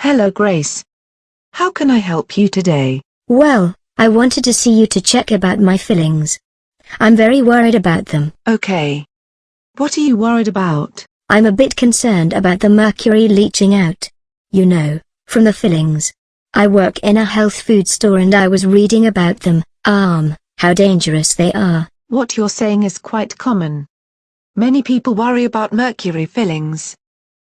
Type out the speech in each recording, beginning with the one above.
Hello Grace. How can I help you today? Well, I wanted to see you to check about my fillings. I'm very worried about them. Okay. What are you worried about? I'm a bit concerned about the mercury leaching out. You know, from the fillings. I work in a health food store and I was reading about them, how dangerous they are. What you're saying is quite common. Many people worry about mercury fillings.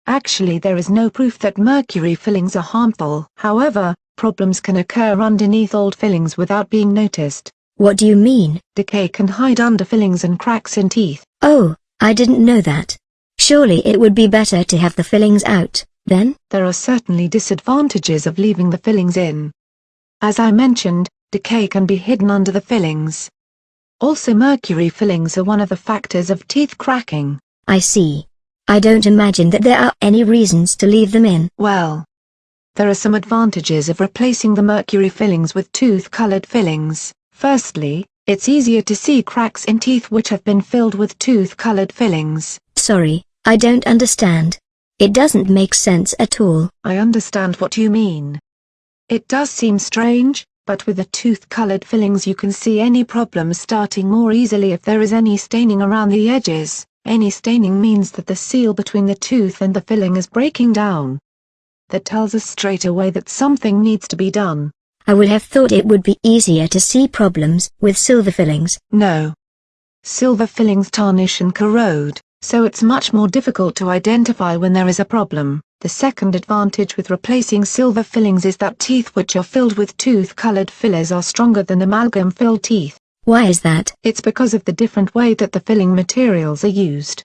Actually, there is no proof that mercury fillings are harmful. However, problems can occur underneath old fillings without being noticed. What do you mean? Decay can hide under fillings and cracks in teeth. Oh, I didn't know that. Surely it would be better to have the fillings out, then? There are certainly disadvantages of leaving the fillings in. As I mentioned, decay can be hidden under the fillings. Also, mercury fillings are one of the factors of teeth cracking. I see. I don't imagine that there are any reasons to leave them in. Well, there are some advantages of replacing the mercury fillings with tooth-colored fillings. Firstly, it's easier to see cracks in teeth which have been filled with tooth-colored fillings. Sorry, I don't understand. It doesn't make sense at all. I understand what you mean. It does seem strange, but with the tooth-colored fillings you can see any problems starting more easily if there is any staining around the edges. Any staining means that the seal between the tooth and the filling is breaking down. That tells us straight away that something needs to be done. I would have thought it would be easier to see problems with silver fillings. No. Silver fillings tarnish and corrode, so it's much more difficult to identify when there is a problem. The second advantage with replacing silver fillings is that teeth which are filled with tooth-colored fillers are stronger than amalgam-filled teeth. Why is that? It's because of the different way that the filling materials are used.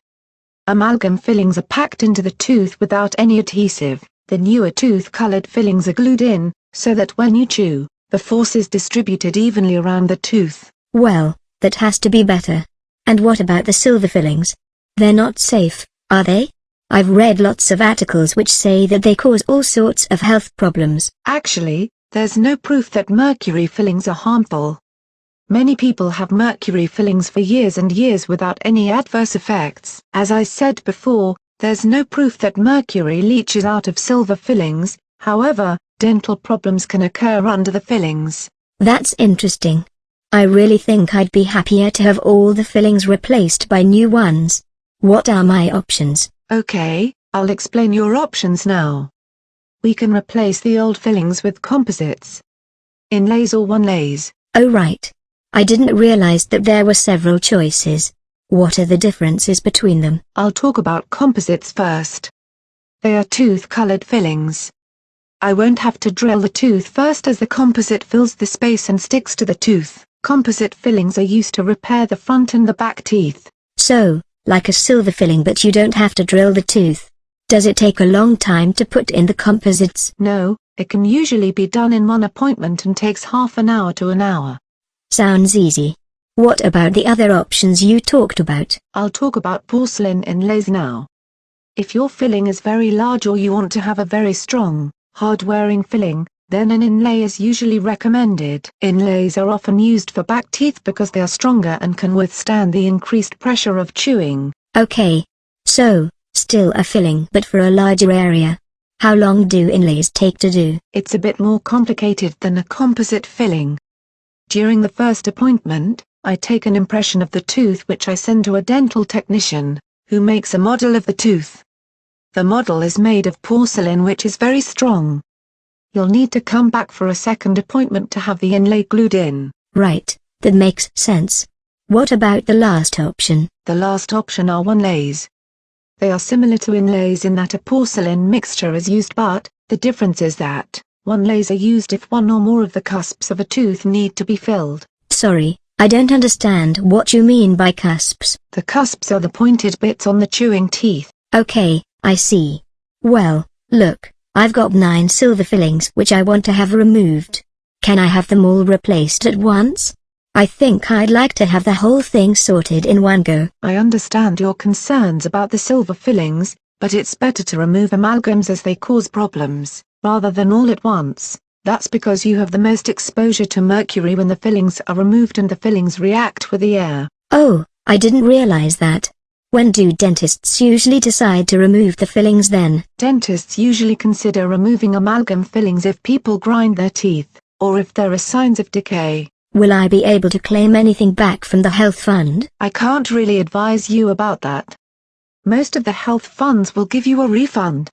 Amalgam fillings are packed into the tooth without any adhesive. The newer tooth-colored fillings are glued in, so that when you chew, the force is distributed evenly around the tooth. Well, that has to be better. And what about the silver fillings? They're not safe, are they? I've read lots of articles which say that they cause all sorts of health problems. Actually, there's no proof that mercury fillings are harmful. Many people have mercury fillings for years and years without any adverse effects. As I said before, there's no proof that mercury leaches out of silver fillings. However, dental problems can occur under the fillings. That's interesting. I really think I'd be happier to have all the fillings replaced by new ones. What are my options? Okay, I'll explain your options now. We can replace the old fillings with composites, inlays or onelays. Oh right. I didn't realize that there were several choices. What are the differences between them? I'll talk about composites first. They are tooth-colored fillings. I won't have to drill the tooth first as the composite fills the space and sticks to the tooth. Composite fillings are used to repair the front and the back teeth. So, like a silver filling, but you don't have to drill the tooth. Does it take a long time to put in the composites? No, it can usually be done in one appointment and takes half an hour to an hour. Sounds easy. What about the other options you talked about? I'll talk about porcelain inlays now. If your filling is very large or you want to have a very strong, hard-wearing filling, then an inlay is usually recommended. Inlays are often used for back teeth because they are stronger and can withstand the increased pressure of chewing. Okay. So, still a filling but for a larger area. How long do inlays take to do? It's a bit more complicated than a composite filling. During the first appointment, I take an impression of the tooth which I send to a dental technician, who makes a model of the tooth. The model is made of porcelain which is very strong. You'll need to come back for a second appointment to have the inlay glued in. Right, that makes sense. What about the last option? The last option are onelays. They are similar to inlays in that a porcelain mixture is used, but the difference is that onelays are used if one or more of the cusps of a tooth need to be filled. Sorry, I don't understand what you mean by cusps. The cusps are the pointed bits on the chewing teeth. Okay, I see. Well, look, I've got 9 silver fillings which I want to have removed. Can I have them all replaced at once? I think I'd like to have the whole thing sorted in one go. I understand your concerns about the silver fillings, but it's better to remove amalgams as they cause problems, rather than all at once. That's because you have the most exposure to mercury when the fillings are removed and the fillings react with the air. Oh, I didn't realize that. When do dentists usually decide to remove the fillings then? Dentists usually consider removing amalgam fillings if people grind their teeth, or if there are signs of decay. Will I be able to claim anything back from the health fund? I can't really advise you about that. Most of the health funds will give you a refund.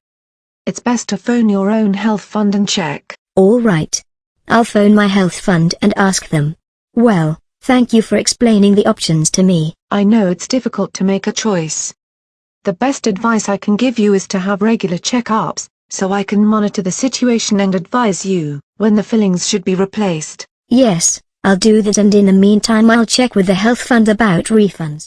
It's best to phone your own health fund and check. All right. I'll phone my health fund and ask them. Well, thank you for explaining the options to me. I know it's difficult to make a choice. The best advice I can give you is to have regular checkups, so I can monitor the situation and advise you when the fillings should be replaced. Yes, I'll do that, and in the meantime I'll check with the health fund about refunds.